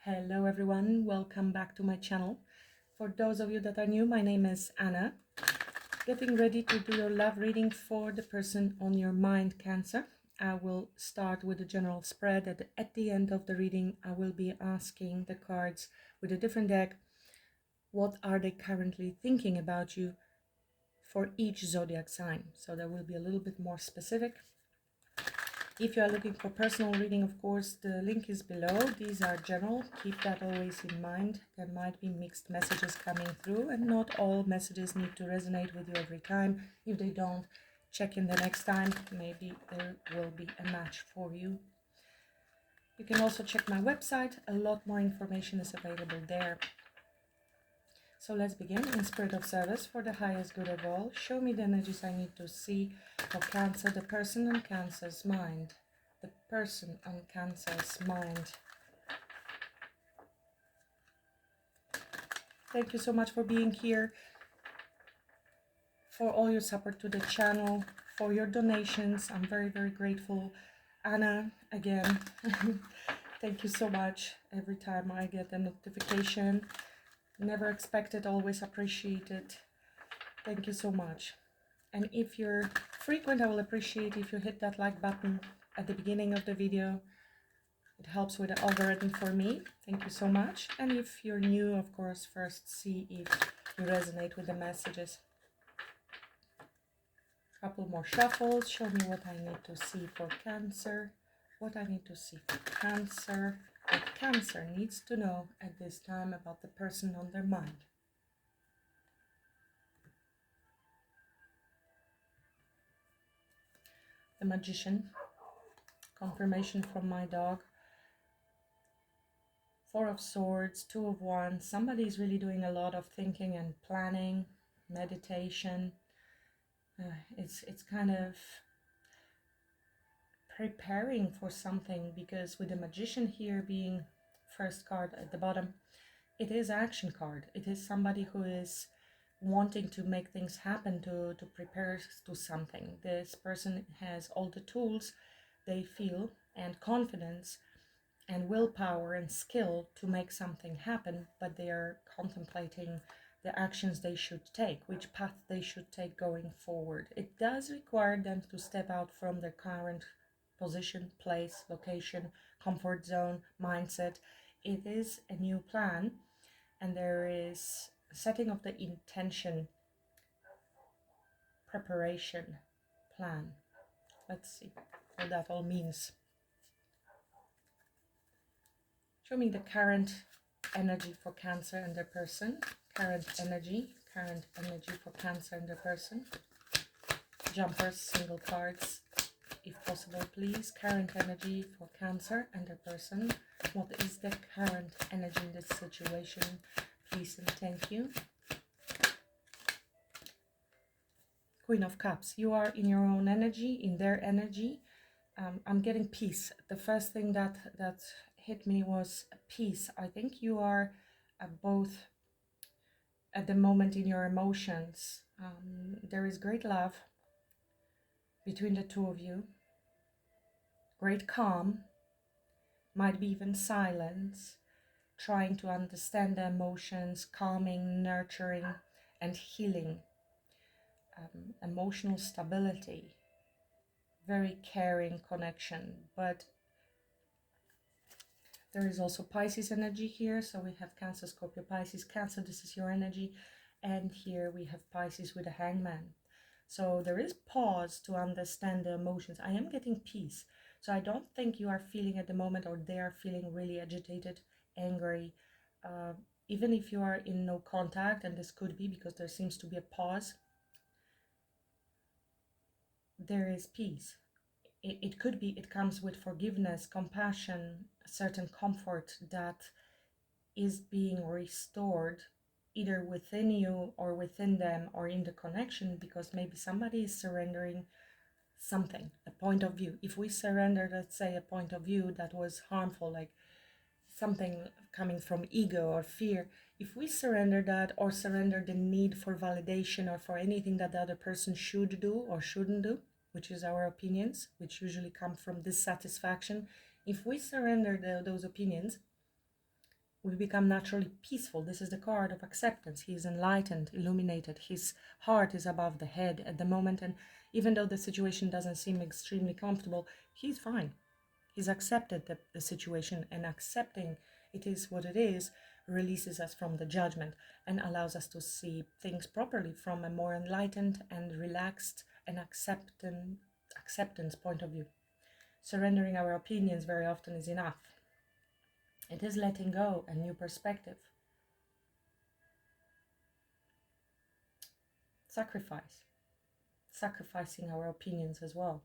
Hello everyone, welcome back to my channel. For those of you that are new, my name is Anna. Getting ready to do your love reading for the person on your mind, Cancer. I will start with a general spread. At the end of the reading, I will be asking the cards with a different deck, what are they currently thinking about you for each zodiac sign. So there will be a little bit more specific. If you are looking for personal reading, of course, the link is below. These are general. Keep that always in mind. There might be mixed messages coming through, and not all messages need to resonate with you every time. If they don't, check in the next time. Maybe there will be a match for you. You can also check my website. A lot more information is available there. So let's begin. In spirit of service, for the highest good of all, show me the energies I need to see for Cancer, the person on Cancer's mind. The person on Cancer's mind. Thank you so much for being here, for all your support to the channel, for your donations. I'm very, very grateful. Anna, again, thank you so much. Every time I get a notification, never expected, always appreciated. Thank you so much. And if you're frequent, I will appreciate if you hit that like button at the beginning of the video. It helps with the algorithm for me. Thank you so much. And if you're new, of course, first see if you resonate with the messages. Couple more shuffles. Show me what I need to see for Cancer. What I need to see for Cancer. What Cancer needs to know at this time about the person on their mind. The Magician. Confirmation from my dog. Four of Swords, Two of Wands. Somebody is really doing a lot of thinking and planning, meditation. It's kind of preparing for something, because with the Magician here being first card at the bottom, it is action card. It is somebody who is wanting to make things happen, to prepare to something. This person has all the tools, they feel, and confidence and willpower and skill to make something happen, but they are contemplating the actions they should take, which path they should take going forward. It does require them to step out from their current position, place, location, comfort zone, mindset. It is a new plan, and there is setting of the intention, preparation, plan. Let's see what that all means. Show me the current energy for Cancer and their person. Current energy for Cancer and their person. Jumpers, single cards, if possible, please. Current energy for Cancer and their person. What is the current energy in this situation? Please and thank you. Queen of Cups. You are in your own energy, in their energy. I'm getting peace. The first thing that hit me was peace. I think you are both at the moment in your emotions. There is great love between the two of you. Great calm. Might be even silence. Trying to understand the emotions, calming, nurturing, and healing. Emotional stability. Very caring connection, but there is also Pisces energy here. So we have Cancer, Scorpio, Pisces. Cancer, this is your energy. And here we have Pisces with a Hangman. So there is pause to understand the emotions. I am getting peace. So I don't think you are feeling at the moment, or they are feeling really agitated, angry. Even if you are in no contact, and this could be because there seems to be a pause, there is peace. It could be it comes with forgiveness, compassion, a certain comfort that is being restored either within you or within them or in the connection, because maybe somebody is surrendering something, a point of view. If we surrender, let's say, a point of view that was harmful, like something coming from ego or fear, if we surrender that, or surrender the need for validation or for anything that the other person should do or shouldn't do, which is our opinions, which usually come from dissatisfaction. If we surrender those opinions, we become naturally peaceful. This is the card of acceptance. He is enlightened, illuminated. His heart is above the head at the moment. And even though the situation doesn't seem extremely comfortable, he's fine. He's accepted the situation, and accepting it is what it is releases us from the judgment and allows us to see things properly from a more enlightened and relaxed and acceptance point of view. Surrendering our opinions very often is enough. It is letting go a new perspective. Sacrificing our opinions as well.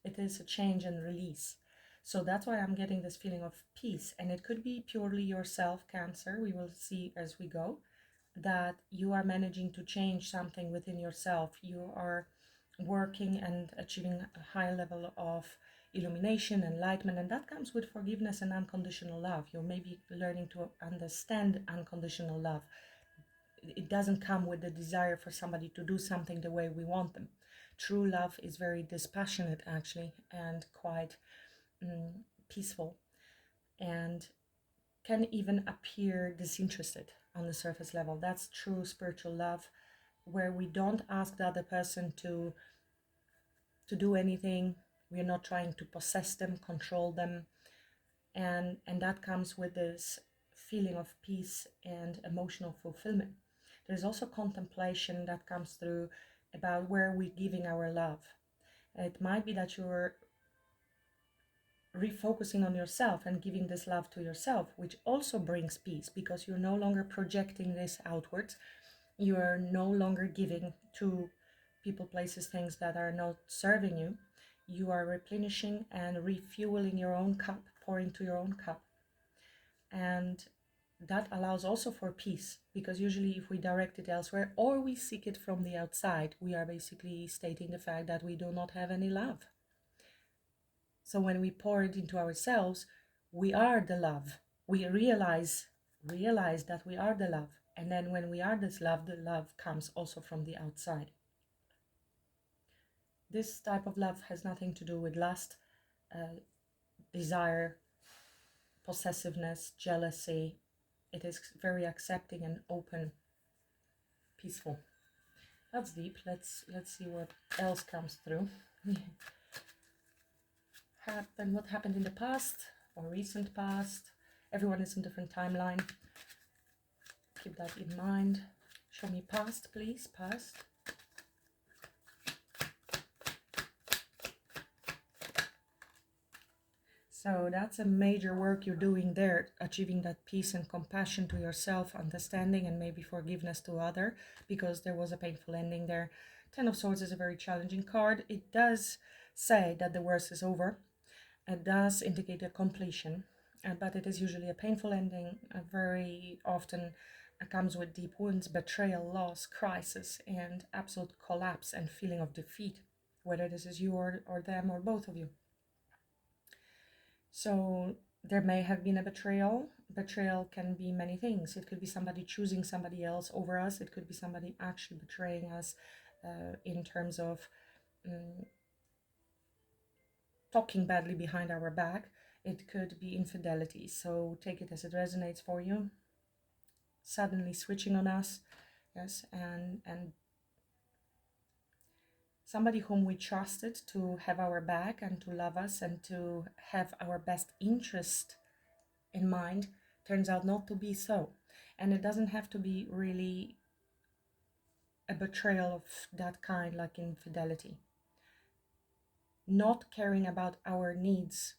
It is a change and release. So that's why I'm getting this feeling of peace. And it could be purely yourself, Cancer. We will see as we go that you are managing to change something within yourself. You are working and achieving a high level of illumination, enlightenment, and that comes with forgiveness and unconditional love. You're maybe learning to understand unconditional love. It doesn't come with the desire for somebody to do something the way we want them. True love is very dispassionate, actually, and quite peaceful, and can even appear disinterested on the surface level. That's true spiritual love, where we don't ask the other person to do anything. We're not trying to possess them, control them, and that comes with this feeling of peace and emotional fulfillment. There's also contemplation that comes through about where we're giving our love. It might be that you're refocusing on yourself and giving this love to yourself, which also brings peace, because you're no longer projecting this outwards. You are no longer giving to people, places, things that are not serving you. You are replenishing and refueling your own cup, pouring to your own cup. And that allows also for peace, because usually if we direct it elsewhere or we seek it from the outside, we are basically stating the fact that we do not have any love. So when we pour it into ourselves, we are the love. We realize that we are the love. And then when we are this love, the love comes also from the outside. This type of love has nothing to do with lust, desire, possessiveness, jealousy. It is very accepting and open, peaceful. That's deep. Let's see what else comes through. What happened in the past or recent past. Everyone is in different timeline. Keep that in mind. Show me past, please. Past. So that's a major work you're doing there, achieving that peace and compassion to yourself, understanding and maybe forgiveness to other, because there was a painful ending there. Ten of Swords is a very challenging card. It does say that the worst is over. It does indicate a completion, but it is usually a painful ending. Very often comes with deep wounds, betrayal, loss, crisis, and absolute collapse and feeling of defeat, whether this is you or them or both of you. So there may have been a betrayal. Betrayal can be many things. It could be somebody choosing somebody else over us. It could be somebody actually betraying us in terms of talking badly behind our back. It could be infidelity. So take it as it resonates for you. Suddenly switching on us, yes, and somebody whom we trusted to have our back and to love us and to have our best interest in mind turns out not to be so. And it doesn't have to be really a betrayal of that kind, like infidelity. Not caring about our needs,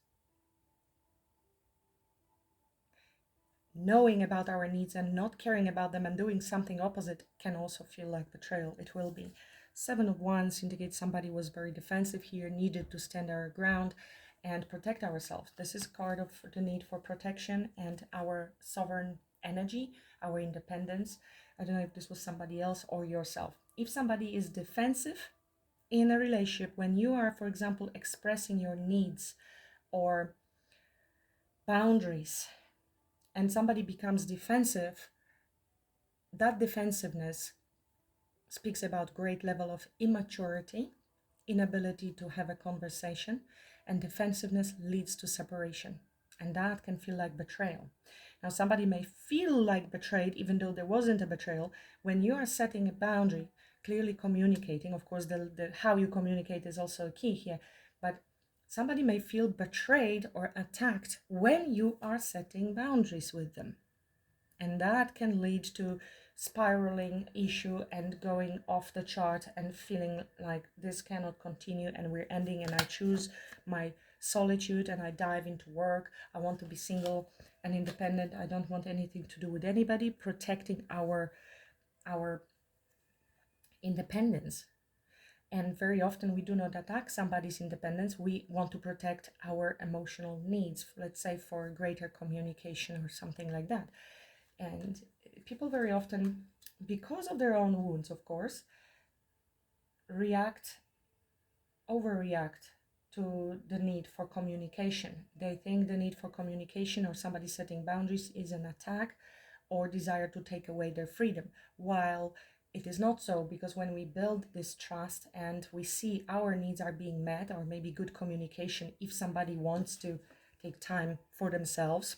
knowing about our needs and not caring about them and doing something opposite can also feel like betrayal. It will be. Seven of Wands indicates somebody was very defensive here, needed to stand our ground and protect ourselves. This is a card of the need for protection and our sovereign energy, our independence. I don't know if this was somebody else or yourself. If somebody is defensive in a relationship, when you are, for example, expressing your needs or boundaries, and somebody becomes defensive, that defensiveness speaks about great level of immaturity, inability to have a conversation, and defensiveness leads to separation. and that can feel like betrayal. Now, somebody may feel like betrayed even though there wasn't a betrayal. When you are setting a boundary, clearly communicating, of course, the how you communicate is also a key here, but somebody may feel betrayed or attacked when you are setting boundaries with them. And that can lead to spiraling issue and going off the chart and feeling like this cannot continue and we're ending, and I choose my solitude and I dive into work. I want to be single and independent. I don't want anything to do with anybody, protecting our independence. And very often we do not attack somebody's independence. We want to protect our emotional needs, let's say for greater communication or something like that. And people very often, because of their own wounds, of course, overreact to the need for communication. They think the need for communication or somebody setting boundaries is an attack or desire to take away their freedom, while it is not so, because when we build this trust and we see our needs are being met, or maybe good communication, if somebody wants to take time for themselves,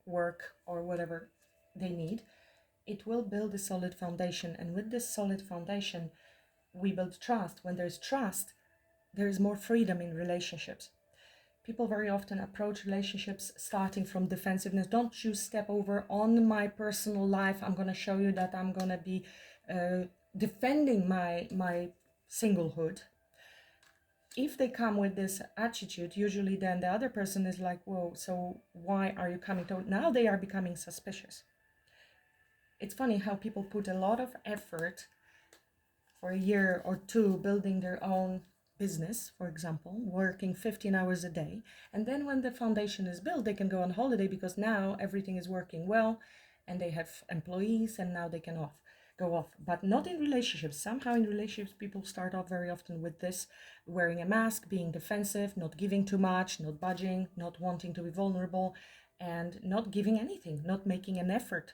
work or whatever they need, it will build a solid foundation. And with this solid foundation, we build trust. When there's trust, there is more freedom in relationships. People very often approach relationships starting from defensiveness. Don't you step over on my personal life. I'm going to show you that I'm going to be defending my singlehood. If they come with this attitude, usually then the other person is like, whoa, so why are you coming to? Now they are becoming suspicious. It's funny how people put a lot of effort for a year or two building their own business, for example, working 15 hours a day. And then when the foundation is built, they can go on holiday because now everything is working well and they have employees and now they can go off. But not in relationships. Somehow in relationships, people start off very often with this, wearing a mask, being defensive, not giving too much, not budging, not wanting to be vulnerable, and not giving anything, not making an effort.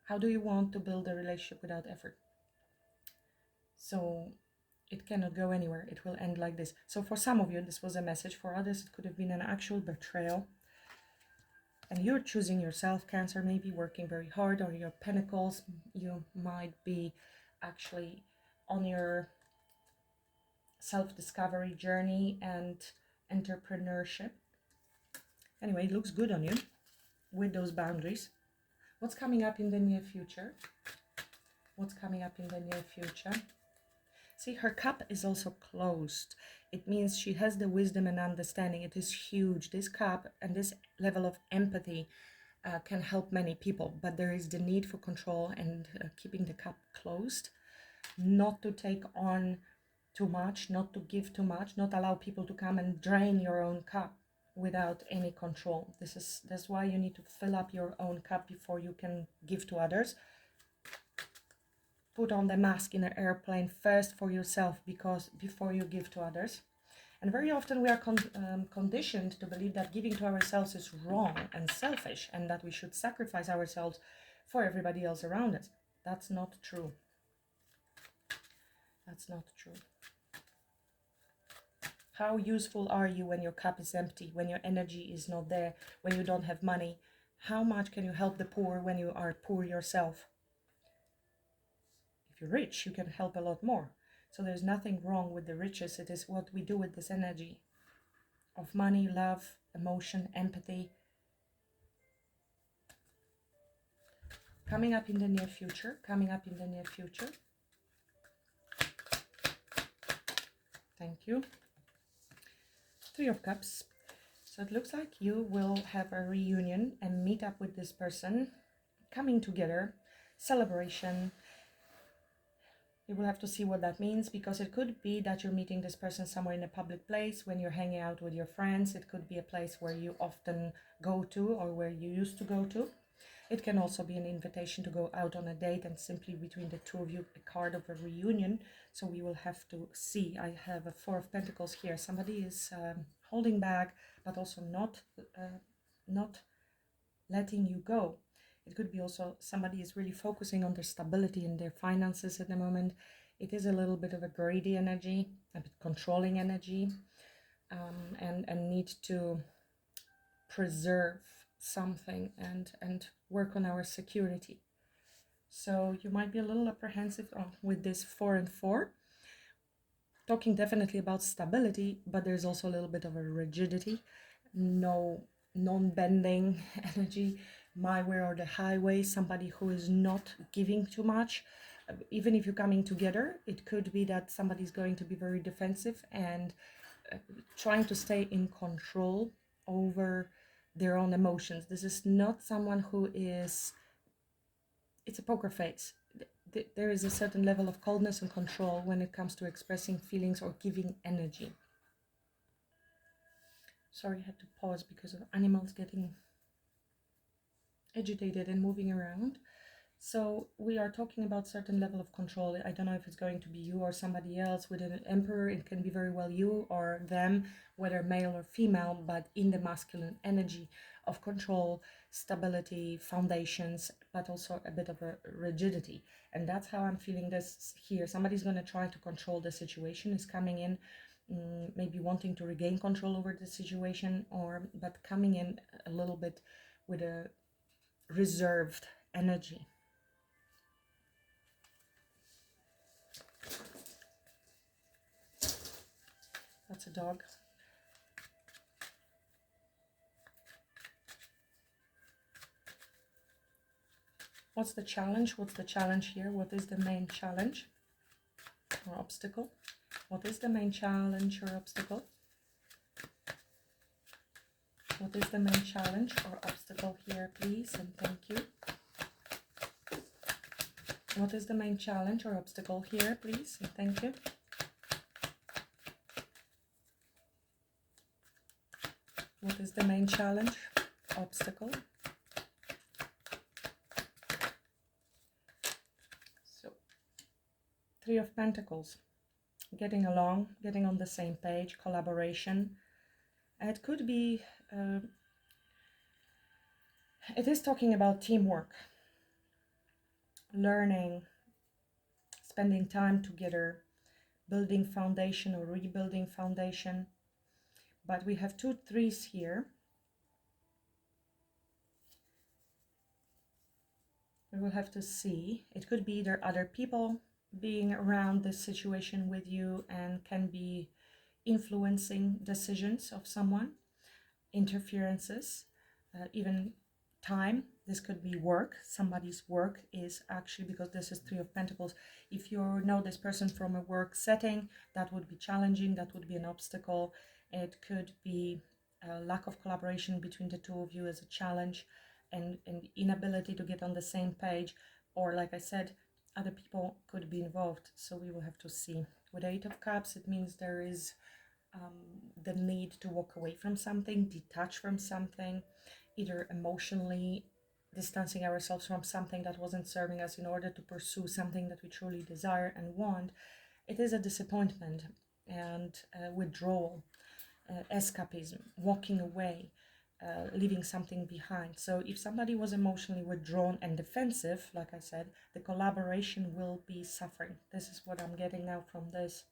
How do you want to build a relationship without effort? So it cannot go anywhere. It will end like this. So for some of you, this was a message. For others, it could have been an actual betrayal. And you're choosing yourself, Cancer, maybe working very hard on your pentacles. You might be actually on your self-discovery journey and entrepreneurship. Anyway, it looks good on you with those boundaries. What's coming up in the near future? What's coming up in the near future? See, her cup is also closed. It means she has the wisdom and understanding. It is huge. This cup and this level of empathy can help many people, but there is the need for control and keeping the cup closed, not to take on too much, not to give too much, not allow people to come and drain your own cup without any control. That's why you need to fill up your own cup before you can give to others. Put on the mask in an airplane first for yourself, because before you give to others. And very often we are conditioned to believe that giving to ourselves is wrong and selfish, and that we should sacrifice ourselves for everybody else around us. That's not true. That's not true. How useful are you when your cup is empty, when your energy is not there, when you don't have money? How much can you help the poor when you are poor yourself? If you're rich, you can help a lot more. So there's nothing wrong with the riches. It is what we do with this energy of money, love, emotion, empathy. Coming up in the near future, coming up in the near future. Thank you. Three of Cups. So it looks like you will have a reunion and meet up with this person, coming together, celebration. You will have to see what that means, because it could be that you're meeting this person somewhere in a public place when you're hanging out with your friends. It could be a place where you often go to or where you used to go to. It can also be an invitation to go out on a date, and simply between the two of you, a card of a reunion. So we will have to see. I have a Four of Pentacles here. Somebody is holding back, but also not letting you go. It could be also somebody is really focusing on their stability and their finances at the moment. It is a little bit of a greedy energy, a bit controlling energy, and need to preserve something and work on our security. So you might be a little apprehensive with this 4 and 4, talking definitely about stability, but there's also a little bit of a rigidity, no non-bending energy, my way or the highway, somebody who is not giving too much. Even if you're coming together, it could be that somebody's going to be very defensive and trying to stay in control over their own emotions. This is not someone who is, it's a poker face. There is a certain level of coldness and control when it comes to expressing feelings or giving energy. Sorry, I had to pause because of animals getting agitated and moving around. So we are talking about certain level of control. I don't know if it's going to be you or somebody else. With an emperor, it can be very well you or them, whether male or female, but in the masculine energy of control, stability, foundations, but also a bit of a rigidity. And that's how I'm feeling this here. Somebody's going to try to control the situation, is coming in, maybe wanting to regain control over the situation, but coming in a little bit with a reserved energy. That's a dog. What's the challenge? What's the challenge here? What is the main challenge or obstacle? What is the main challenge or obstacle? What is the main challenge or obstacle here, please? And thank you. What is the main challenge or obstacle here, please? And thank you. What is the main challenge, obstacle? So, 3 of Pentacles. Getting along, getting on the same page, collaboration. It could be, it is talking about teamwork, learning, spending time together, building foundation or rebuilding foundation. But we have 2 3s here. We will have to see. It could be there are other people being around this situation with you and can be influencing decisions of someone, interferences, even time. This could be work. Somebody's work is actually, because this is 3 of Pentacles, if you know this person from a work setting, that would be challenging, that would be an obstacle. It could be a lack of collaboration between the 2 of you as a challenge, and inability to get on the same page, or like I said, other people could be involved. So we will have to see. With 8 of Cups, it means there is the need to walk away from something, detach from something, either emotionally distancing ourselves from something that wasn't serving us in order to pursue something that we truly desire and want. It is a disappointment and withdrawal, escapism, walking away, leaving something behind. So if somebody was emotionally withdrawn and defensive, like I said, the collaboration will be suffering. This is what I'm getting now from this.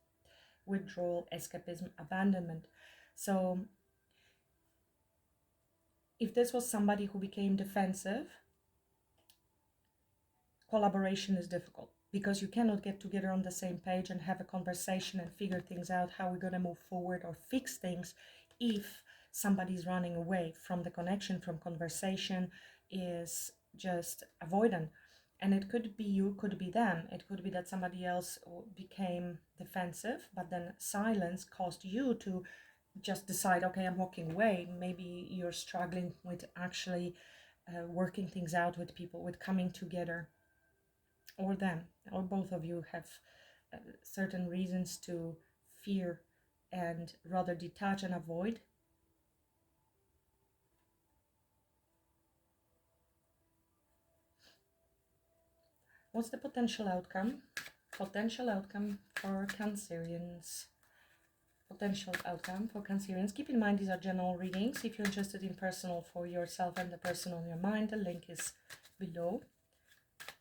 Withdrawal, escapism, abandonment. So if this was somebody who became defensive, collaboration is difficult, because you cannot get together on the same page and have a conversation and figure things out, how we're going to move forward or fix things, if somebody's running away from the connection, from conversation, is just avoidant. And it could be you, could be them. It could be that somebody else became defensive, but then silence caused you to just decide, okay, I'm walking away. Maybe you're struggling with actually working things out with people, with coming together, or them, or both of you have certain reasons to fear and rather detach and avoid. What's the potential outcome? Potential outcome for Cancerians. Potential outcome for Cancerians. Keep in mind, these are general readings. If you're interested in personal for yourself and the person on your mind, the link is below.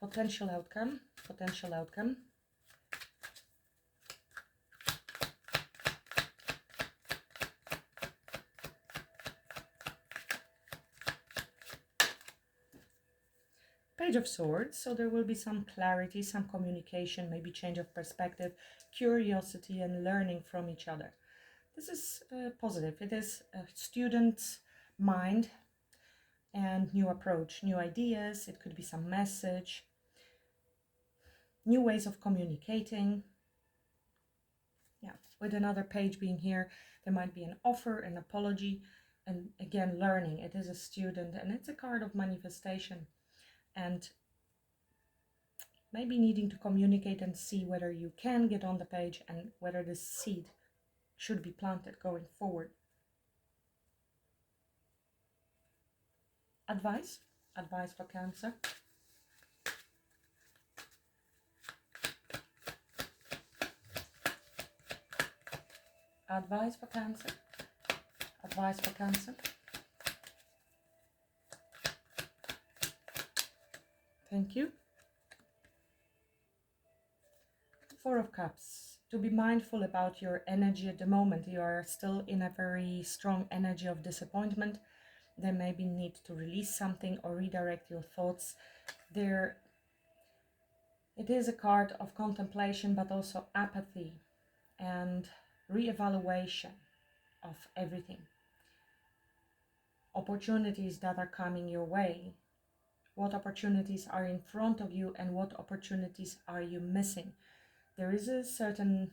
Potential outcome. Potential outcome. Page of Swords, so there will be some clarity, some communication, maybe change of perspective, curiosity, and learning from each other. This is positive. It is a student's mind and new approach, new ideas. It could be some message, new ways of communicating. Yeah, with another page being here, there might be an offer, an apology, and again, learning. It is a student, and it's a card of manifestation. And maybe needing to communicate and see whether you can get on the page and whether this seed should be planted going forward. Advice for Cancer. Advice for Cancer. Advice for Cancer. Thank you. Four of Cups. To be mindful about your energy at the moment. You are still in a very strong energy of disappointment. There may be need to release something or redirect your thoughts. It is a card of contemplation, but also apathy and re-evaluation of everything. Opportunities that are coming your way. What opportunities are in front of you and what opportunities are you missing? There is a certain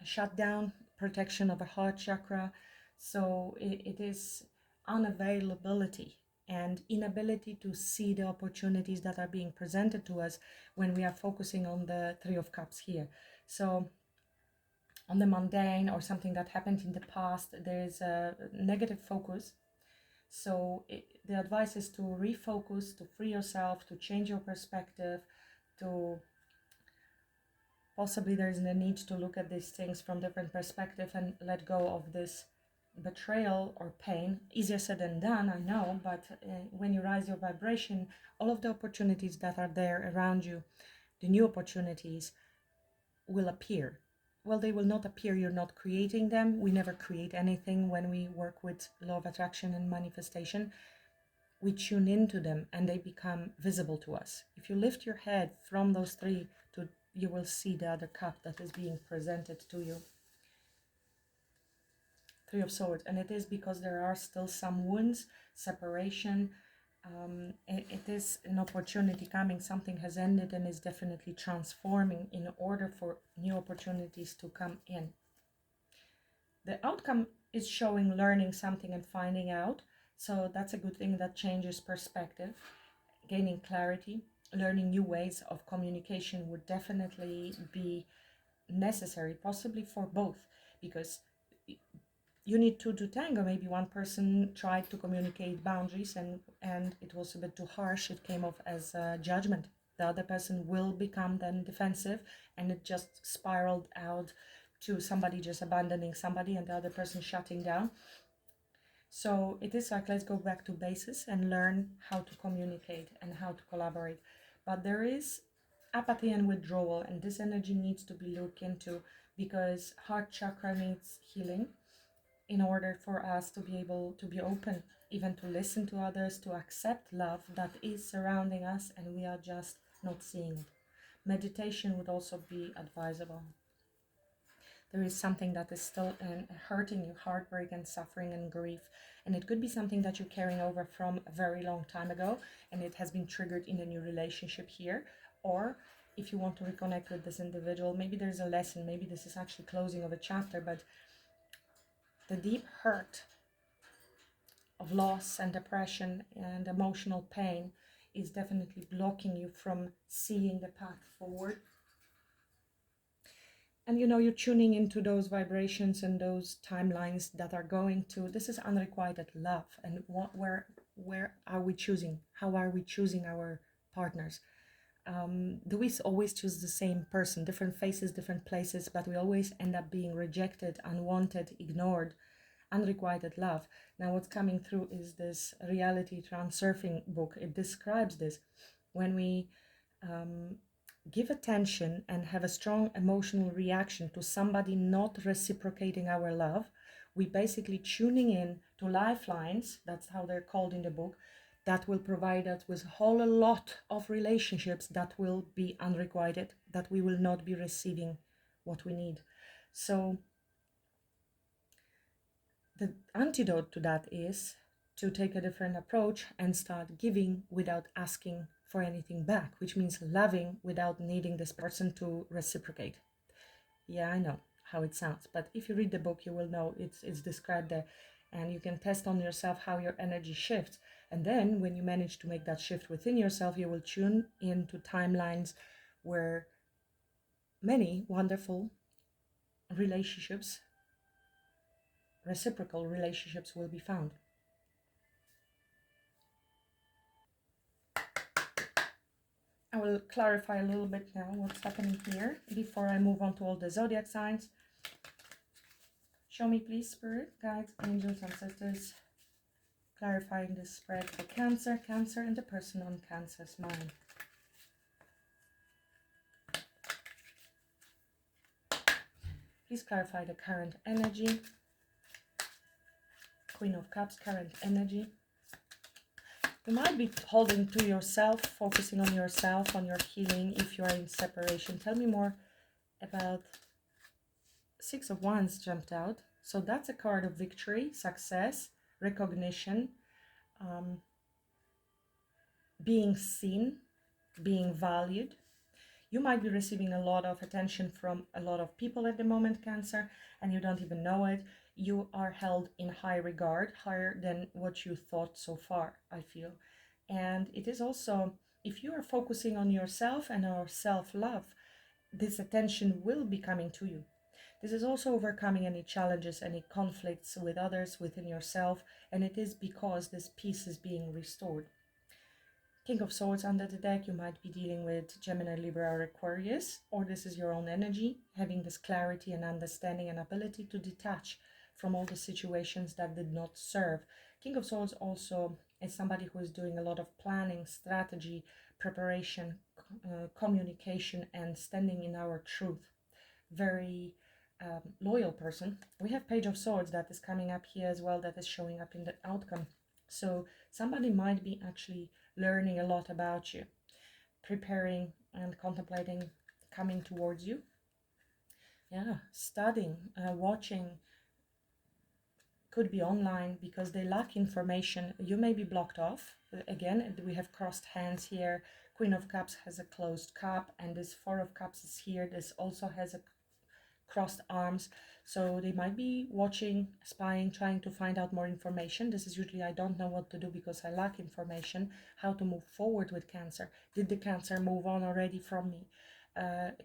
shutdown, protection of a heart chakra, so it is unavailability and inability to see the opportunities that are being presented to us when we are focusing on the Three of Cups here. So on the mundane or something that happened in the past, there is a negative focus. So the advice is to refocus, to free yourself, to change your perspective, to possibly there's a need to look at these things from different perspective and let go of this betrayal or pain. Easier said than done, I know, but when you rise your vibration, all of the opportunities that are there around you, the new opportunities will appear. Well, they will not appear, you're not creating them. We never create anything when we work with law of attraction and manifestation. We tune into them and they become visible to us. If you lift your head from those three, you will see the other cup that is being presented to you. Three of Swords, and it is because there are still some wounds, separation. It is an opportunity coming. Something has ended and is definitely transforming in order for new opportunities to come in. The outcome is showing learning something and finding out. So that's a good thing. That changes perspective, gaining clarity. Learning new ways of communication would definitely be necessary, possibly for both, because you need two to tango. Maybe one person tried to communicate boundaries and it was a bit too harsh. It came off as judgment. The other person will become then defensive and it just spiraled out to somebody just abandoning somebody and the other person shutting down. So it is like, let's go back to basis and learn how to communicate and how to collaborate. But there is apathy and withdrawal, and this energy needs to be looked into because heart chakra needs healing in order for us to be able to be open, even to listen to others, to accept love that is surrounding us and we are just not seeing it. Meditation would also be advisable. There is something that is still hurting you, heartbreak and suffering and grief. And it could be something that you're carrying over from a very long time ago and it has been triggered in a new relationship here. Or if you want to reconnect with this individual, maybe there's a lesson, maybe this is actually closing of a chapter, but the deep hurt of loss and depression and emotional pain is definitely blocking you from seeing the path forward. And you're tuning into those vibrations and those timelines that are going to, this is unrequited love. And where are we choosing? How are we choosing our partners? Do we always choose the same person? Different faces, different places, but we always end up being rejected, unwanted, ignored, unrequited love. Now what's coming through is this reality transurfing book. It describes this. When we give attention and have a strong emotional reaction to somebody not reciprocating our love, we basically tuning in to lifelines, that's how they're called in the book, that will provide us with a whole lot of relationships that will be unrequited, that we will not be receiving what we need. So the antidote to that is to take a different approach and start giving without asking for anything back, which means loving without needing this person to reciprocate. Yeah, I know how it sounds, but if you read the book, you will know it's described there, and you can test on yourself how your energy shifts. And then when you manage to make that shift within yourself, you will tune into timelines where many wonderful relationships, reciprocal relationships, will be found. I will clarify a little bit now what's happening here before I move on to all the zodiac signs. Show me, please, Spirit, guides, angels, ancestors, clarifying this spread for Cancer, Cancer, and the person on Cancer's mind. Please clarify the current energy. Queen of Cups, current energy. You might be holding to yourself, focusing on yourself, on your healing if you are in separation. Tell me more about Six of Wands jumped out. So that's a card of victory, success, recognition, being seen, being valued. You might be receiving a lot of attention from a lot of people at the moment, Cancer, and you don't even know it. You are held in high regard, higher than what you thought so far, I feel. And it is also, if you are focusing on yourself and our self-love, this attention will be coming to you. This is also overcoming any challenges, any conflicts with others, within yourself, and it is because this peace is being restored. King of Swords under the deck, you might be dealing with Gemini, Libra, or Aquarius, or this is your own energy, having this clarity and understanding and ability to detach from all the situations that did not serve. King of Swords also is somebody who is doing a lot of planning, strategy, preparation, communication, and standing in our truth. Very loyal person. We have Page of Swords that is coming up here as well, that is showing up in the outcome. So somebody might be actually learning a lot about you, preparing and contemplating coming towards you. Yeah, studying, watching, could be online because they lack information. You may be blocked off. Again, we have crossed hands here. Queen of Cups has a closed cup, and this Four of Cups is here. This also has a crossed arms. So they might be watching, spying, trying to find out more information. This is usually, I don't know what to do because I lack information, how to move forward with Cancer. Did the Cancer move on already from me?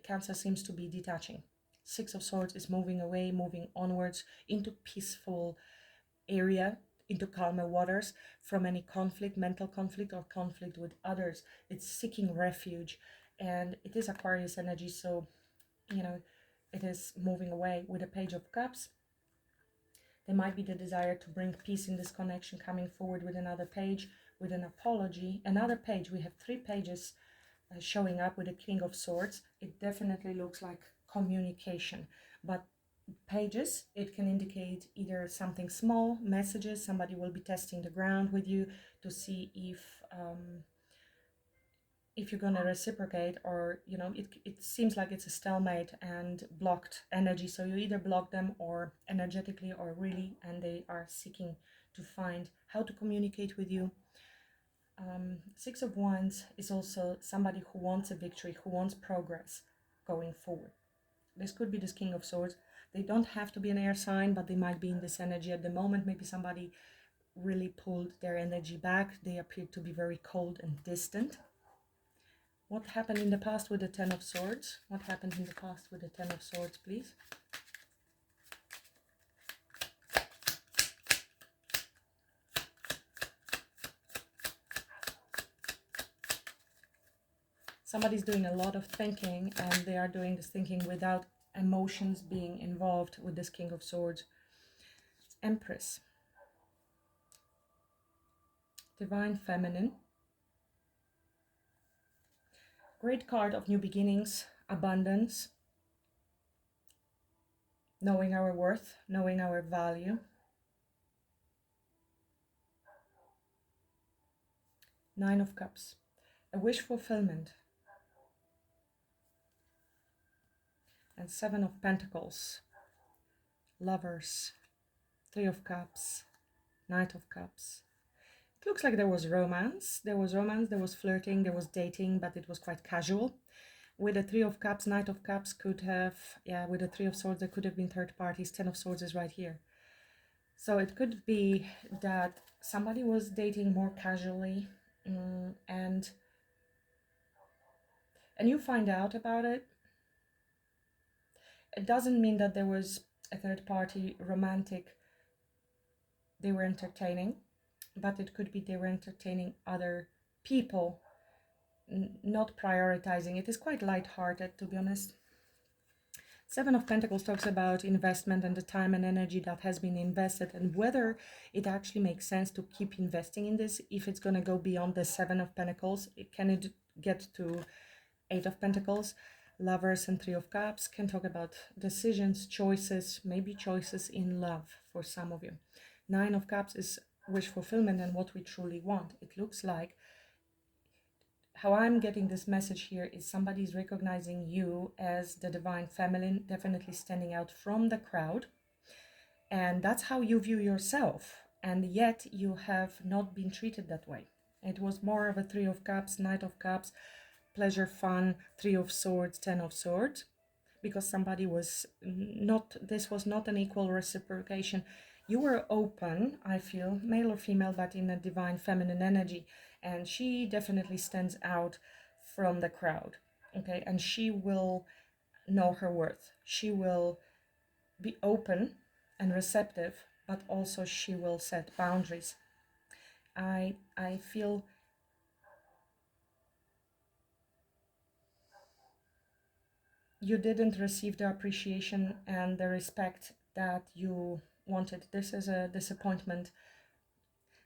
Cancer seems to be detaching. Six of Swords is moving away, moving onwards into peaceful area, into calmer waters from any conflict, mental conflict, or conflict with others. It's seeking refuge, and it is Aquarius energy, so it is moving away. With a Page of Cups, there might be the desire to bring peace in this connection, coming forward with another page, with an apology. Another page, we have 3 pages showing up with the King of Swords. It definitely looks like communication, but pages, it can indicate either something small, messages, somebody will be testing the ground with you to see if you're going to reciprocate, or it seems like it's a stalemate and blocked energy. So you either block them, or energetically or really, and they are seeking to find how to communicate with you. Six of Wands is also somebody who wants a victory, who wants progress going forward. This could be this King of Swords. They don't have to be an air sign, but they might be in this energy at the moment. Maybe somebody really pulled their energy back. They appear to be very cold and distant. What happened in the past with the Ten of Swords? What happened in the past with the Ten of Swords, please? Somebody's doing a lot of thinking, and they are doing this thinking without emotions being involved with this King of Swords. Empress. Divine Feminine. Great card of new beginnings, abundance, knowing our worth, knowing our value. Nine of Cups, a wish fulfillment. And Seven of Pentacles, Lovers, Three of Cups, Knight of Cups. It looks like there was romance. There was flirting, there was dating, but it was quite casual. With the Three of Cups, Knight of Cups could have, yeah, with the Three of Swords, there could have been third parties. Ten of Swords is right here. So it could be that somebody was dating more casually, and you find out about it. It doesn't mean that there was a third party romantic they were entertaining, but it could be they were entertaining other people, not prioritizing. It is quite light-hearted, to be honest. Seven of Pentacles talks about investment and the time and energy that has been invested, and whether it actually makes sense to keep investing in this. If it's going to go beyond the Seven of Pentacles, can it get to Eight of Pentacles? Lovers and Three of Cups can talk about decisions, choices, maybe choices in love for some of you. Nine of Cups is wish fulfillment and what we truly want. It looks like, how I'm getting this message here is somebody's recognizing you as the divine feminine, definitely standing out from the crowd. And that's how you view yourself. And yet you have not been treated that way. It was more of a Three of Cups, Knight of Cups, pleasure, fun, Three of Swords, Ten of Swords, because somebody was not, this was not an equal reciprocation. You were open, I feel, male or female, but in a divine feminine energy, and she definitely stands out from the crowd, okay? And she will know her worth. She will be open and receptive, but also she will set boundaries. I feel you didn't receive the appreciation and the respect that you wanted. This is a disappointment.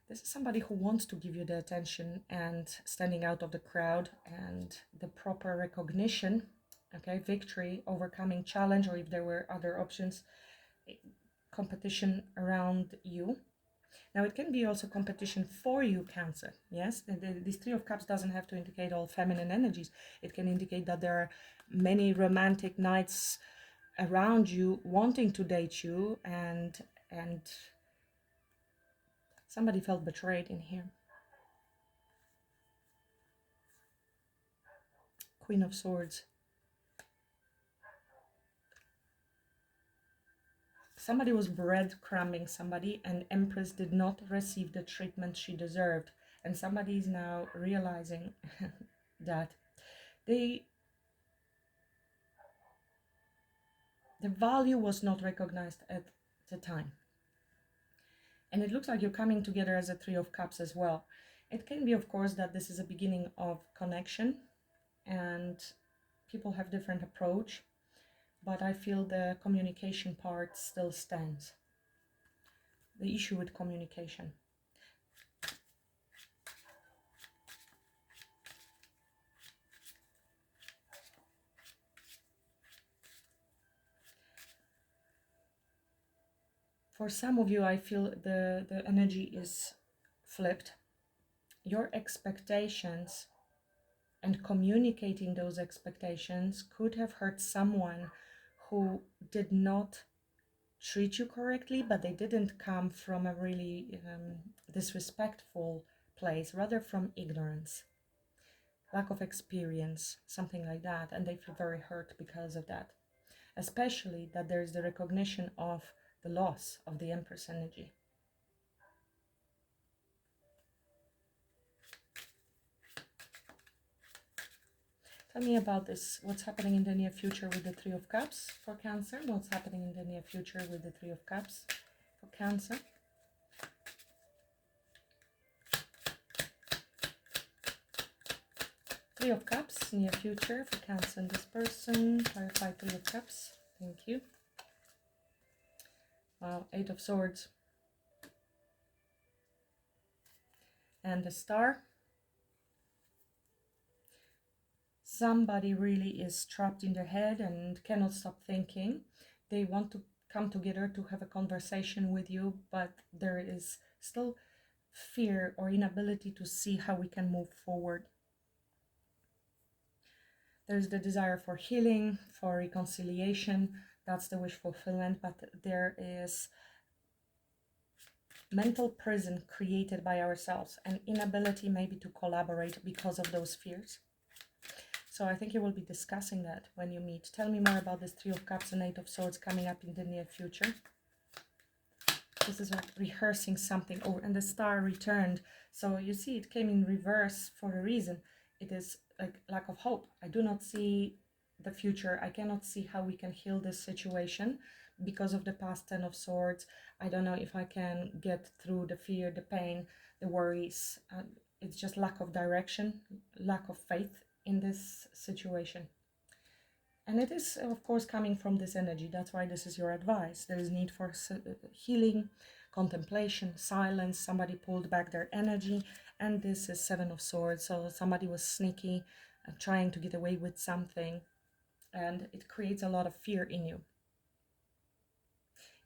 This is somebody who wants to give you the attention and standing out of the crowd and the proper recognition, okay, victory, overcoming challenge, or if there were other options, competition around you. Now it can be also competition for you, Cancer. Yes, this Three of Cups doesn't have to indicate all feminine energies. It can indicate that there are many romantic knights around you wanting to date you, and somebody felt betrayed in here. Queen of Swords. Somebody was breadcrumbing somebody, and Empress did not receive the treatment she deserved. And somebody is now realizing that the value was not recognized at the time. And it looks like you're coming together as a Three of Cups as well. It can be, of course, that this is a beginning of connection and people have different approach, but I feel the communication part still stands. The issue with communication. For some of you, I feel the energy is flipped. Your expectations and communicating those expectations could have hurt someone who did not treat you correctly, but they didn't come from a really disrespectful place, rather from ignorance, lack of experience, something like that, and they feel very hurt because of that. Especially that there's the recognition of the loss of the Empress energy. Tell me about this. What's happening in the near future with the Three of Cups for Cancer? What's happening in the near future with the Three of Cups for Cancer? Three of Cups, near future for Cancer and this person. Clarify Three of Cups. Thank you. Wow, Eight of Swords. And the Star. Somebody really is trapped in their head and cannot stop thinking. They want to come together to have a conversation with you, but there is still fear or inability to see how we can move forward. There's the desire for healing, for reconciliation. That's the wish fulfillment, but there is mental prison created by ourselves, an inability maybe to collaborate because of those fears. So I think you will be discussing that when you meet. Tell me more about this Three of Cups and Eight of Swords coming up in the near future. This is like rehearsing something. Oh, and the Star returned. So you see, it came in reverse for a reason. It is like lack of hope. I do not see the future. I cannot see how we can heal this situation because of the past Ten of Swords. I don't know if I can get through the fear, the pain, the worries. It's just lack of direction, lack of faith in this situation. And it is, of course, coming from this energy. That's why this is your advice. There is need for healing, contemplation, silence. Somebody pulled back their energy. And this is Seven of Swords. So somebody was sneaky, trying to get away with something. And it creates a lot of fear in you.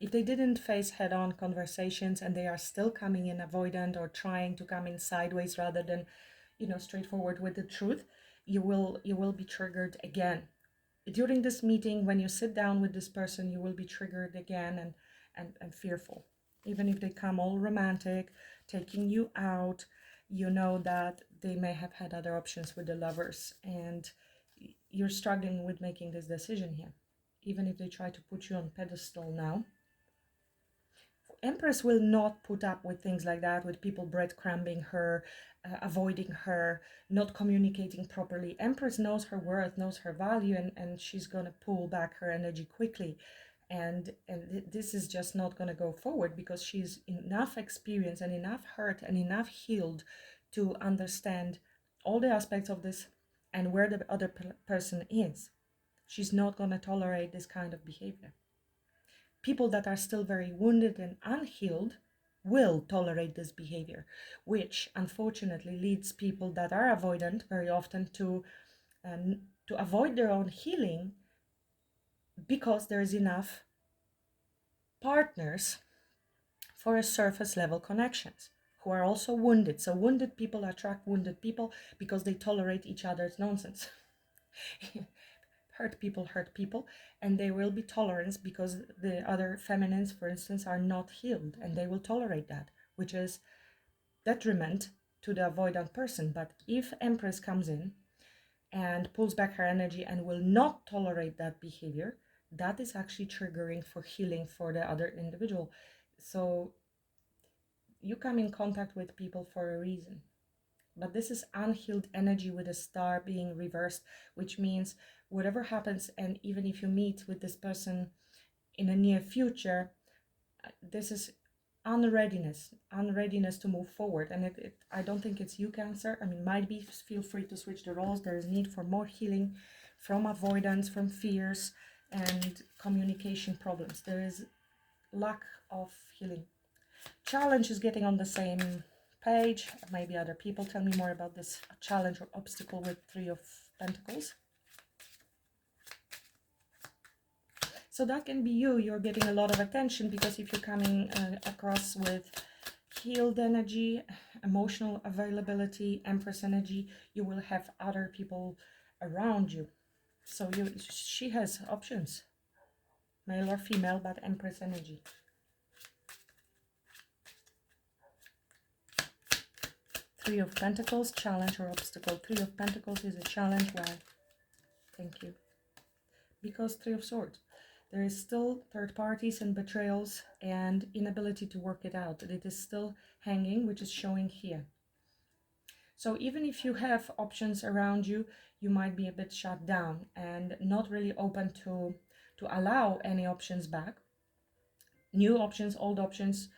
If they didn't face head-on conversations and they are still coming in avoidant or trying to come in sideways rather than, straightforward with the truth, you will be triggered again. During this meeting, when you sit down with this person, you will be triggered again and fearful. Even if they come all romantic, taking you out, you know that they may have had other options with the Lovers, and you're struggling with making this decision here. Even if they try to put you on pedestal now, Empress will not put up with things like that, with people breadcrumbing her, avoiding her, not communicating properly. Empress knows her worth, knows her value, and she's going to pull back her energy quickly. And this is just not going to go forward because she's enough experienced and enough hurt and enough healed to understand all the aspects of this and where the other person is. She's not going to tolerate this kind of behavior. People that are still very wounded and unhealed will tolerate this behavior, which unfortunately leads people that are avoidant very often to avoid their own healing because there's enough partners for a surface level connections who are also wounded. So wounded people attract wounded people because they tolerate each other's nonsense. Hurt people, and there will be tolerance because the other feminines, for instance, are not healed, and they will tolerate that, which is detriment to the avoidant person. But if Empress comes in and pulls back her energy and will not tolerate that behavior, that is actually triggering for healing for the other individual. So you come in contact with people for a reason. But this is unhealed energy with a Star being reversed, which means whatever happens, and even if you meet with this person in the near future, this is unreadiness to move forward. And I don't think it's you, Cancer. I mean, might be, feel free to switch the roles. There is need for more healing from avoidance, from fears and communication problems. There is lack of healing. Challenge is getting on the same page. Maybe other people. Tell me more about this challenge or obstacle with Three of Pentacles. So that can be you. You're getting a lot of attention because if you're coming across with healed energy, emotional availability, Empress energy, you will have other people around you. So she has options, male or female, but Empress energy. Three of Pentacles, challenge or obstacle. Three of Pentacles is a challenge. Why? Thank you. Because Three of Swords. There is still third parties and betrayals and inability to work it out. It is still hanging, which is showing here. So even if you have options around you, you might be a bit shut down and not really open to allow any options back. New options, old options,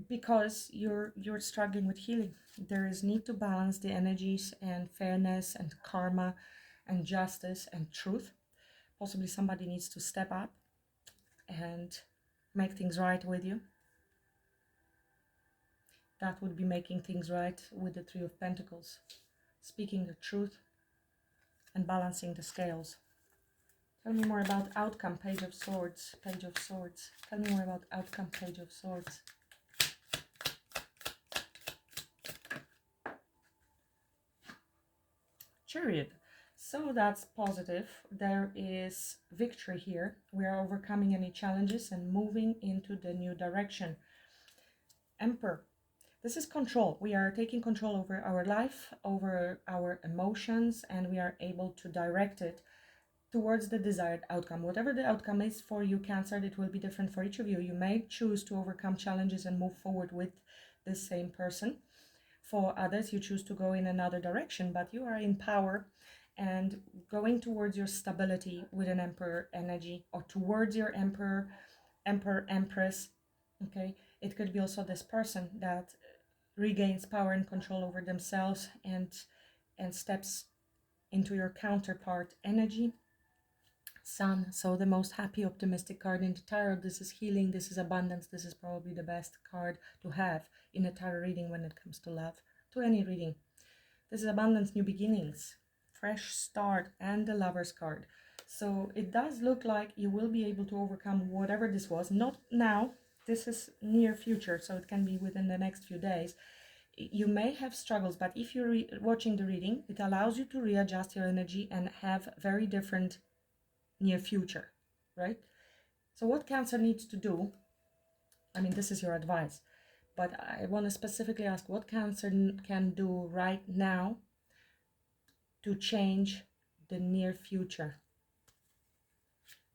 because you're struggling with healing. There is need to balance the energies and fairness and karma and justice and truth. Possibly somebody needs to step up and make things right with you. That would be making things right with the Three of Pentacles, speaking the truth and balancing the scales. Tell me more about outcome, Page of Swords, Page of Swords. Tell me more about outcome, Page of Swords. Chariot. So that's positive. There is victory here. We are overcoming any challenges and moving into the new direction. Emperor. This is control. We are taking control over our life, over our emotions, and we are able to direct it towards the desired outcome. Whatever the outcome is for you, Cancer, it will be different for each of you. You may choose to overcome challenges and move forward with the same person. For others, you choose to go in another direction, but you are in power and going towards your stability with an Emperor energy, or towards your Emperor, Empress. Okay, it could be also this person that regains power and control over themselves and steps into your counterpart energy. Sun. So the most happy, optimistic card in the tarot. This is healing, this is abundance, this is probably the best card to have in a tarot reading when it comes to love, to any reading. This is abundance, new beginnings, fresh start, and the Lover's card. So it does look like you will be able to overcome whatever this was. Not now, this is near future, so it can be within the next few days. You may have struggles, but if you're watching the reading, it allows you to readjust your energy and have very different near future, right? So what Cancer needs to do, I mean, this is your advice, but I want to specifically ask what Cancer can do right now to change the near future.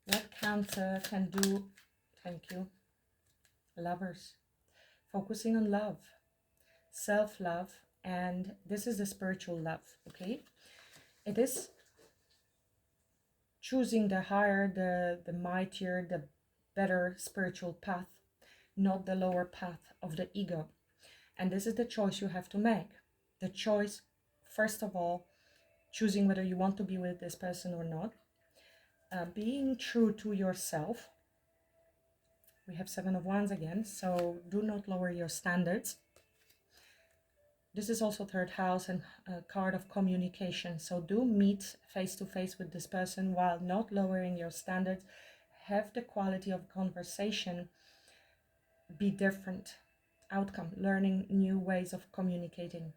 What Cancer can do, thank you, Lovers, focusing on love, self-love, and this is the spiritual love, okay? It is choosing the higher, the mightier, the better spiritual path, not the lower path of the ego. And this is the choice you have to make. The choice, first of all, choosing whether you want to be with this person or not, being true to yourself. We have Seven of Wands again, so do not lower your standards. This is also third house and a card of communication. So do meet face to face with this person while not lowering your standards. Have the quality of conversation be different. Outcome, learning new ways of communicating.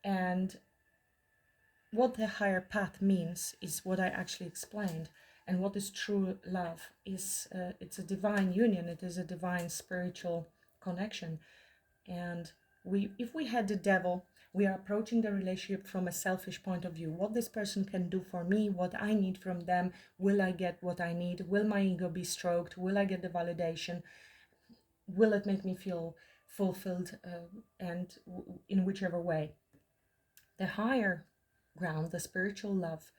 And what the higher path means is what I actually explained. And what is true love is, it's a divine union. It is a divine spiritual connection. And if we had the devil, we are approaching the relationship from a selfish point of view. What this person can do for me, what I need from them, will I get what I need? Will my ego be stroked? Will I get the validation? Will it make me feel fulfilled, and in whichever way? The higher ground, the spiritual love,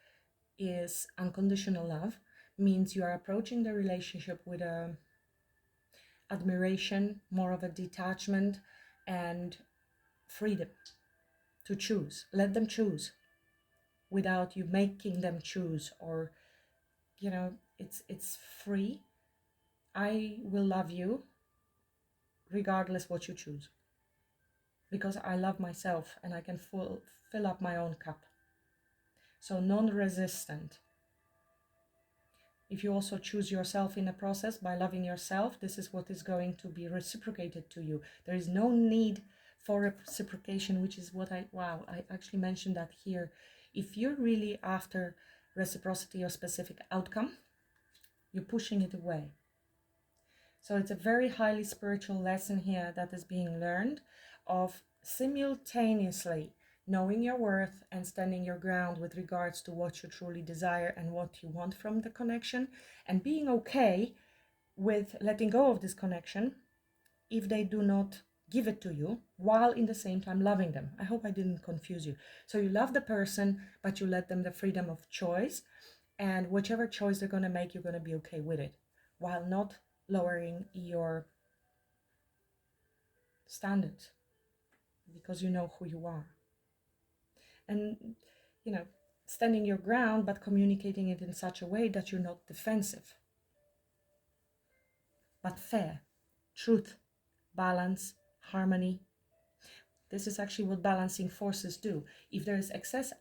is unconditional love, means you are approaching the relationship with a admiration, more of a detachment, and freedom to choose. Let them choose without you making them choose, or it's free. I will love you regardless what you choose, because I love myself and I can fill up my own cup. So non-resistant. If you also choose yourself in the process by loving yourself, this is what is going to be reciprocated to you. There is no need for reciprocation, which is what I actually mentioned that here. If you're really after reciprocity or specific outcome, you're pushing it away. So it's a very highly spiritual lesson here that is being learned, of simultaneously knowing your worth and standing your ground with regards to what you truly desire and what you want from the connection, and being okay with letting go of this connection if they do not give it to you, while in the same time loving them. I hope I didn't confuse you. So you love the person, but you let them the freedom of choice, and whichever choice they're going to make, you're going to be okay with it, while not lowering your standards, because you know who you are. And standing your ground, but communicating it in such a way that you're not defensive, but fair, truth, balance, harmony. This is actually what balancing forces do. If there is excess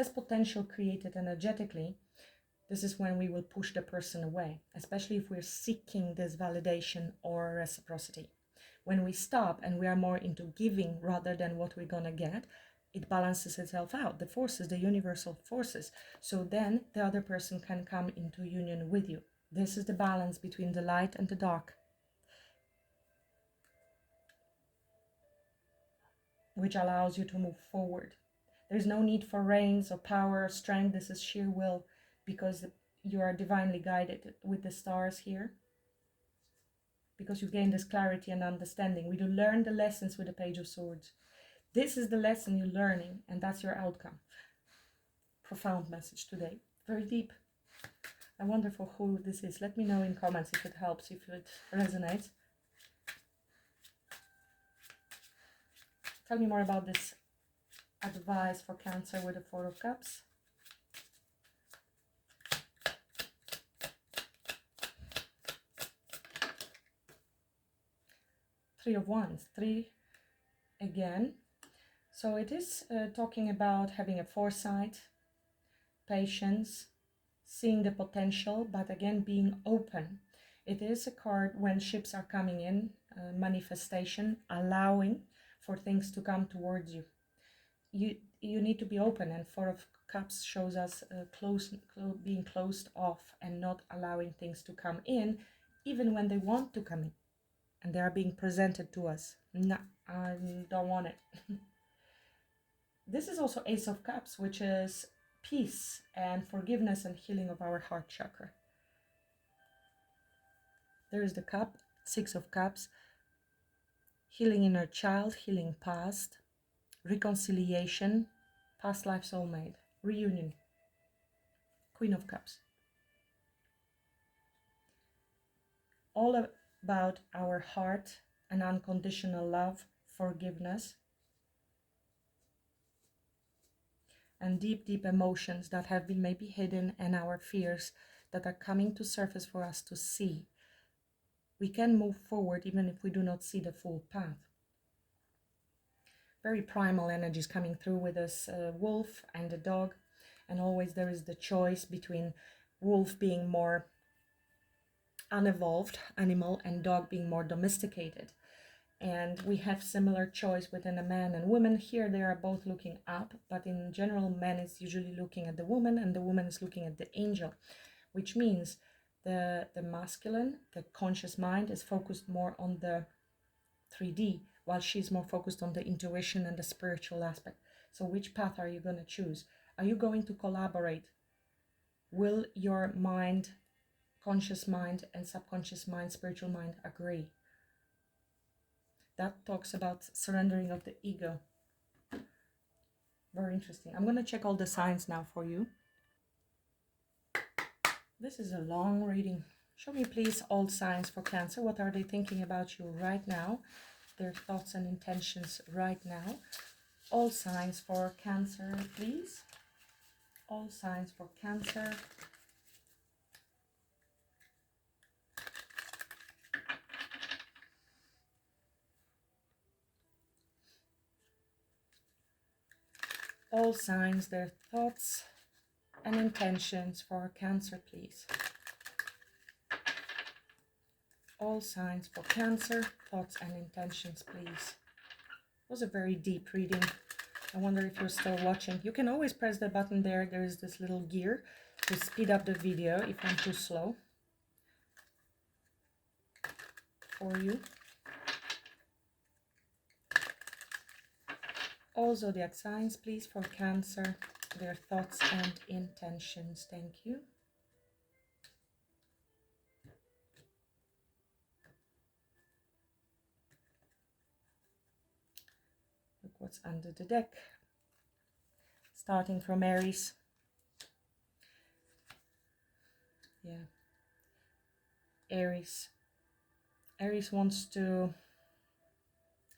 potential created energetically, this is when we will push the person away, especially if we're seeking this validation or reciprocity. When we stop and we are more into giving rather than what we're gonna get, it balances itself out, the forces, the universal forces. So then the other person can come into union with you. This is the balance between the light and the dark, which allows you to move forward. There's no need for reins or power or strength. This is sheer will, because you are divinely guided with the stars here, because you gain this clarity and understanding. We do learn the lessons with the Page of Swords. This is the lesson you're learning, and that's your outcome. Profound message today, very deep. I wonder for who this is. Let me know in comments if it helps, if it resonates. Tell me more about this advice for Cancer with the Four of Cups. Three of Wands, 3 again. So it is talking about having a foresight, patience, seeing the potential, but again being open. It is a card when ships are coming in, manifestation, allowing for things to come towards you. You need to be open, and Four of Cups shows us being closed off and not allowing things to come in, even when they want to come in and they are being presented to us. No, I don't want it. This is also Ace of Cups, which is peace and forgiveness and healing of our heart chakra. There is the cup, Six of Cups, healing inner child, healing past, reconciliation, past life soulmate, reunion. Queen of Cups. All about our heart and unconditional love, forgiveness, and deep, deep emotions that have been maybe hidden, and our fears that are coming to surface for us to see. We can move forward even if we do not see the full path. Very primal energies coming through with this wolf and the dog, and always there is the choice between wolf being more unevolved animal and dog being more domesticated. And we have similar choice within a man and woman. Here they are both looking up, but in general, man is usually looking at the woman and the woman is looking at the angel, which means the masculine, the conscious mind, is focused more on the 3D, while she's more focused on the intuition and the spiritual aspect. So which path are you going to choose? Are you going to collaborate? Will your mind, conscious mind and subconscious mind, spiritual mind agree? That talks about surrendering of the ego. Very interesting. I'm going to check all the signs now for you. This is a long reading. Show me, please, all signs for Cancer. What are they thinking about you right now? Their thoughts and intentions right now. All signs for Cancer, please. All signs for Cancer. All signs, their thoughts and intentions for Cancer, please. All signs for Cancer, thoughts and intentions, please. It was a very deep reading. I wonder if you're still watching. You can always press the button there. There is this little gear to speed up the video if I'm too slow for you. All zodiac signs, please, for Cancer, their thoughts and intentions. Thank you. Look what's under the deck. Starting from Aries. Yeah. Aries. Aries wants to,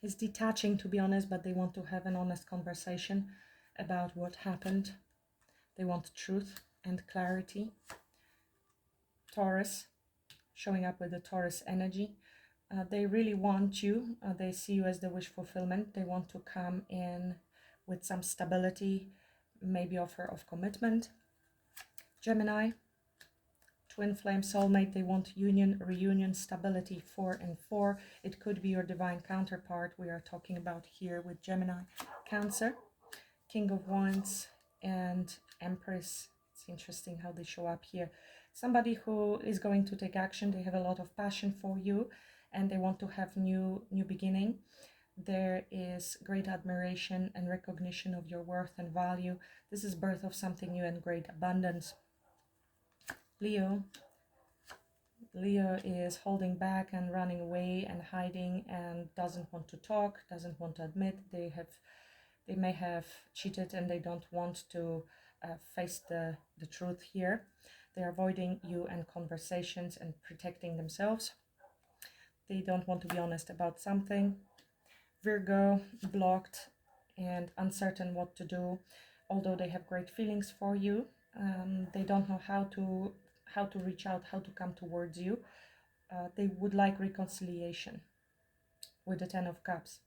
is detaching, to be honest, but they want to have an honest conversation about what happened. They want truth and clarity. Taurus, showing up with the Taurus energy. They really want you. They see you as the wish fulfillment. They want to come in with some stability, maybe offer of commitment. Gemini, twin flame soulmate. They want union, reunion, stability, 4 and 4. It could be your divine counterpart we are talking about here with Gemini. Cancer, King of Wands and Empress. It's interesting how they show up here. Somebody who is going to take action. They have a lot of passion for you and they want to have new beginning. There is great admiration and recognition of your worth and value. This is birth of something new and great abundance. Leo. Leo is holding back and running away and hiding and doesn't want to talk, doesn't want to admit they may have cheated and they don't want to face the truth here. They're avoiding you and conversations and protecting themselves. They don't want to be honest about something. Virgo, blocked and uncertain what to do, although they have great feelings for you. They don't know how to reach out, how to come towards you. They would like reconciliation with the Ten of Cups.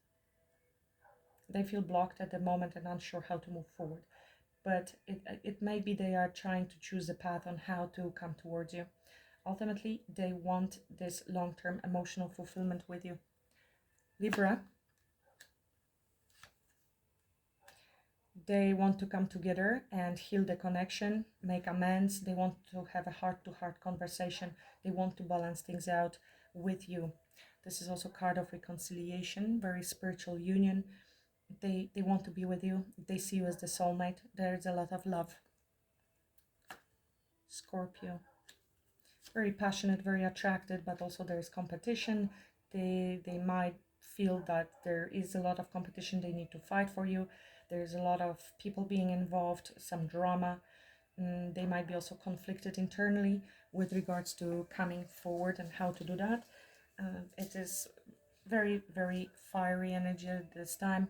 They feel blocked at the moment and unsure how to move forward. But it may be they are trying to choose a path on how to come towards you. Ultimately, they want this long-term emotional fulfillment with you. Libra. They want to come together and heal the connection, make amends. They want to have a heart-to-heart conversation. They want to balance things out with you. This is also a card of reconciliation, very spiritual union. They want to be with you. They see you as the soulmate. There's a lot of love. Scorpio. Very passionate, very attracted, but also there is competition. They might feel that there is a lot of competition. They need to fight for you. There's a lot of people being involved, some drama. They might be also conflicted internally with regards to coming forward and how to do that. It is very, very fiery energy at this time.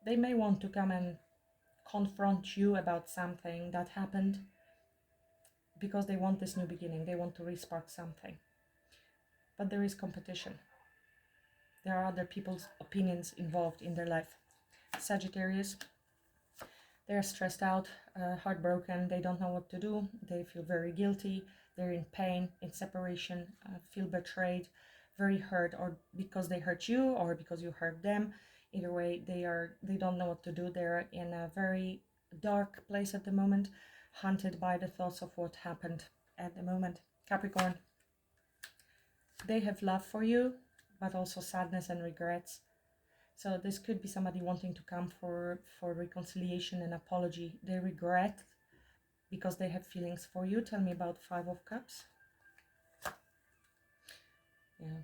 They may want to come and confront you about something that happened because they want this new beginning. They want to respark something. But there is competition. There are other people's opinions involved in their life. Sagittarius. They're stressed out, heartbroken. They don't know what to do. They feel very guilty. They're in pain, in separation, feel betrayed, very hurt, or because they hurt you or because you hurt them. Either way, they don't know what to do. They're in a very dark place at the moment, haunted by the thoughts of what happened at the moment. Capricorn. They have love for you, but also sadness and regrets. So this could be somebody wanting to come for reconciliation and apology. They regret because they have feelings for you. Tell me about Five of Cups. Yeah.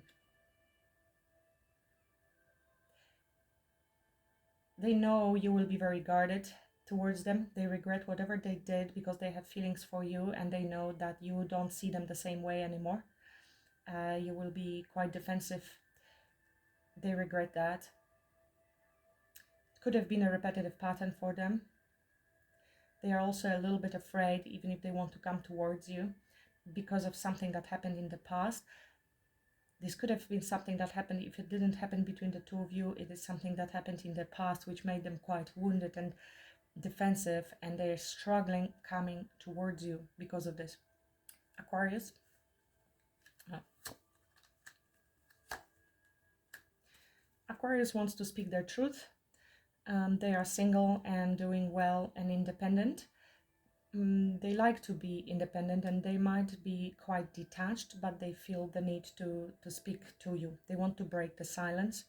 They know you will be very guarded towards them. They regret whatever they did because they have feelings for you and they know that you don't see them the same way anymore. You will be quite defensive. They regret that. It could have been a repetitive pattern for them. They are also a little bit afraid, even if they want to come towards you, because of something that happened in the past. This could have been something that happened, if it didn't happen between the two of you, it is something that happened in the past, which made them quite wounded and defensive, and they're struggling coming towards you because of this. Aquarius. Aquarius wants to speak their truth. They are single and doing well and independent. They like to be independent and they might be quite detached, but they feel the need to speak to you. They want to break the silence.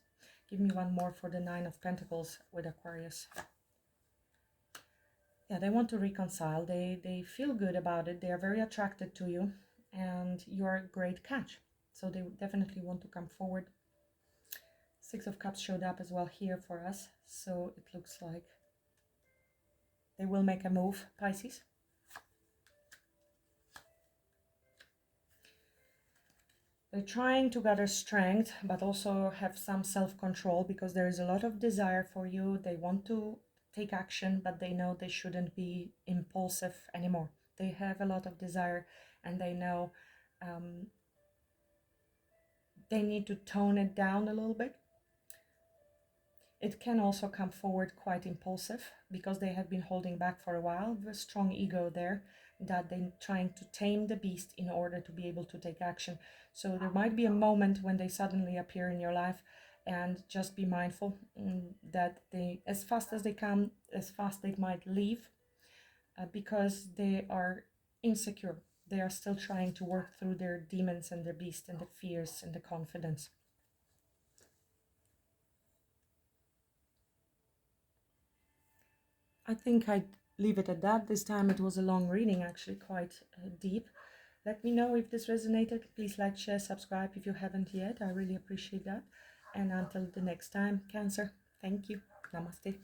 Give me one more for the Nine of Pentacles with Aquarius. Yeah, they want to reconcile. They feel good about it. They are very attracted to you and you're a great catch. So they definitely want to come forward. Six of Cups showed up as well here for us. So it looks like they will make a move, Pisces. They're trying to gather strength, but also have some self-control because there is a lot of desire for you. They want to take action, but they know they shouldn't be impulsive anymore. They have a lot of desire and they know they need to tone it down a little bit. It can also come forward quite impulsive because they have been holding back for a while. There's a strong ego there that they're trying to tame the beast in order to be able to take action. So there might be a moment when they suddenly appear in your life and just be mindful that they, as fast as they come, as fast they might leave, because they are insecure. They are still trying to work through their demons and their beast and the fears and the confidence. I think I'd leave it at that. This time it was a long reading, actually quite deep. Let me know if this resonated. Please like, share, subscribe if you haven't yet. I really appreciate that. And until the next time, Cancer, thank you. Namaste.